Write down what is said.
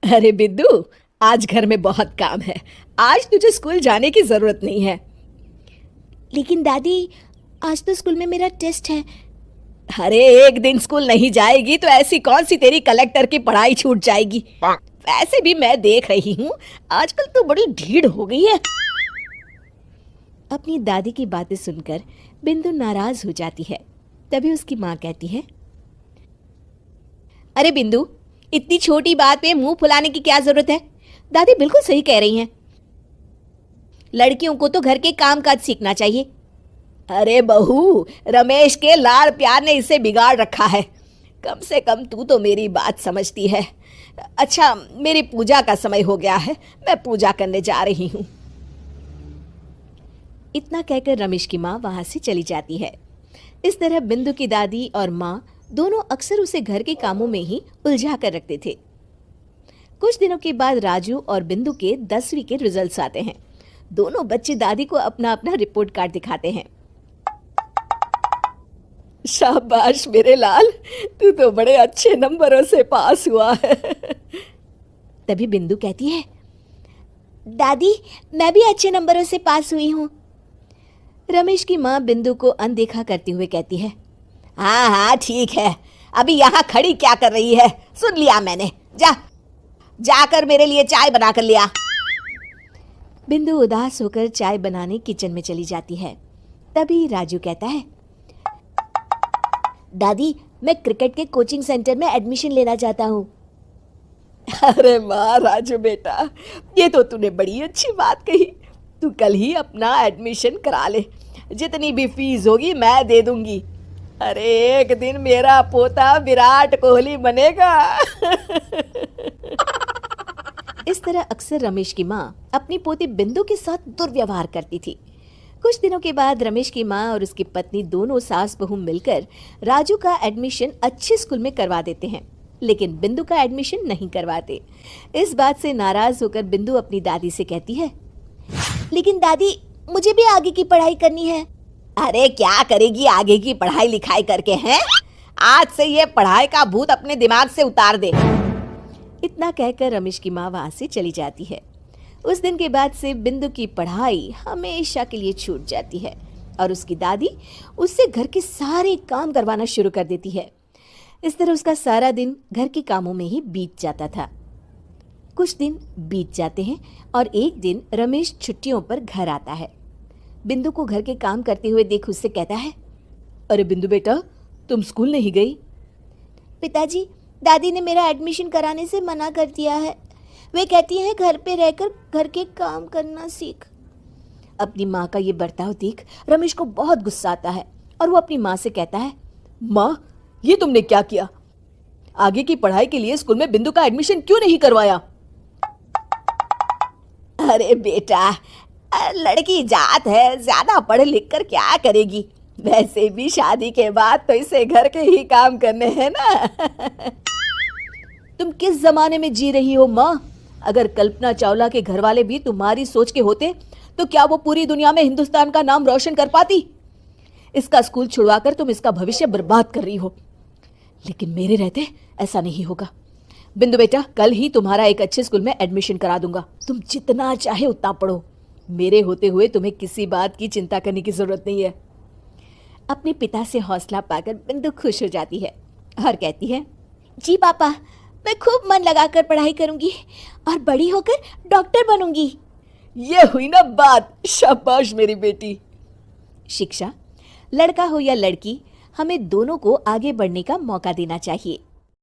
अरे बिंदु, आज घर में बहुत काम है। आज तुझे स्कूल जाने की जरूरत नहीं है। लेकिन दादी, आज तो स्कूल में मेरा टेस्ट है। अरे एक दिन स्कूल नहीं जाएगी तो ऐसी कौन सी तेरी कलेक्टर की पढ़ाई छूट जाएगी। वैसे भी मैं देख रही हूँ आजकल तो बड़ी ढीठ हो गई है। अपनी दादी की बातें सुनकर बिंदु नाराज हो जाती है। तभी उसकी माँ कहती है, अरे बिंदु, इतनी छोटी बात पे मुंह फुलाने की क्या जरूरत है। दादी बिल्कुल सही कह रही हैं। लड़कियों को तो घर के काम काज सीखना चाहिए। अरे बहू, रमेश के लाड़ प्यार ने इसे बिगाड़ रखा है। कम से कम तू तो मेरी बात समझती है। अच्छा, मेरी पूजा का समय हो गया है, मैं पूजा करने जा रही हूँ। इतना कहकर रमेश की माँ वहां से चली जाती है। इस तरह बिंदु की दादी और माँ दोनों अक्सर उसे घर के कामों में ही उलझा कर रखते थे। कुछ दिनों के बाद राजू और बिंदु के 10वीं के रिजल्ट्स आते हैं। दोनों बच्चे दादी को अपना अपना रिपोर्ट कार्ड दिखाते हैं। शाबाश मेरे लाल, तू तो बड़े अच्छे नंबरों से पास हुआ है। तभी बिंदु कहती है, दादी मैं भी अच्छे नंबरों से पास हुई हूँ। रमेश की माँ बिंदु को अनदेखा करते हुए कहती है, हाँ हाँ ठीक है, अभी यहाँ खड़ी क्या कर रही है, सुन लिया मैंने। जाकर मेरे लिए चाय बना कर लिया। बिंदु उदास होकर चाय बनाने किचन में चली जाती है। तभी राजू कहता है, दादी मैं क्रिकेट के कोचिंग सेंटर में एडमिशन लेना चाहता हूँ। अरे वाह राजू बेटा, ये तो तूने बड़ी अच्छी बात कही। तू कल ही अपना एडमिशन करा ले, जितनी भी फीस होगी मैं दे दूंगी। अरे एक दिन मेरा पोता विराट कोहली बनेगा। इस तरह अक्सर रमेश की माँ अपनी पोती बिंदु के साथ दुर्व्यवहार करती थी। कुछ दिनों के बाद रमेश की माँ और उसकी पत्नी दोनों सास बहू मिलकर राजू का एडमिशन अच्छे स्कूल में करवा देते हैं, लेकिन बिंदु का एडमिशन नहीं करवाते। इस बात से नाराज होकर बिंदु अपनी दादी से कहती है, लेकिन दादी मुझे भी आगे की पढ़ाई करनी है। अरे क्या करेगी आगे की पढ़ाई लिखाई करके हैं? आज से ये पढ़ाई का भूत अपने दिमाग से उतार दे। इतना कहकर रमेश की माँ वहां से चली जाती है। उस दिन के बाद से बिंदु की पढ़ाई हमेशा के लिए छूट जाती है और उसकी दादी उससे घर के सारे काम करवाना शुरू कर देती है। इस तरह उसका सारा दिन घर के कामों में ही बीत जाता था। कुछ दिन बीत जाते हैं और एक दिन रमेश छुट्टियों पर घर आता है। बिंदु को घर के काम करते हुए देख उससे कहता है, अरे बिंदु बेटा, तुम स्कूल नहीं गई? पिताजी, दादी ने मेरा एडमिशन कराने से मना कर दिया है। वे कहती हैं घर पे रहकर घर के काम करना सीख। अपनी माँ का ये बर्ताव देख रमेश को बहुत गुस्सा आता है और वो अपनी माँ से कहता है, माँ ये तुमने क्या किया? आगे की पढ़ाई के लिए स्कूल में बिंदु का एडमिशन क्यों नहीं करवाया? अरे बेटा, लड़की जात है, ज्यादा पढ़ लिख कर क्या करेगी? वैसे भी शादी के बाद तो इसे घर के ही काम करने हैं ना। तुम किस जमाने में जी रही हो माँ? अगर कल्पना चावला के घर वाले भी तुम्हारी सोच के होते तो क्या वो पूरी दुनिया में हिंदुस्तान का नाम रोशन कर पाती? इसका स्कूल छुड़वाकर तुम इसका भविष्य बर्बाद कर रही हो, लेकिन मेरे रहते ऐसा नहीं होगा। बिंदु बेटा, कल ही तुम्हारा एक अच्छे स्कूल में एडमिशन करा दूंगा। तुम जितना चाहे उतना पढ़ो, मेरे होते हुए तुम्हें किसी बात की चिंता करने की जरूरत नहीं है। अपने पिता से हौसला पाकर बिंदु खुश हो जाती है और कहती है, जी पापा, मैं खूब मन लगाकर पढ़ाई करूंगी और बड़ी होकर डॉक्टर बनूंगी। ये हुई ना बात, शाबाश मेरी बेटी। शिक्षा, लड़का हो या लड़की, हमें दोनों को आगे बढ़ने का मौका देना चाहिए।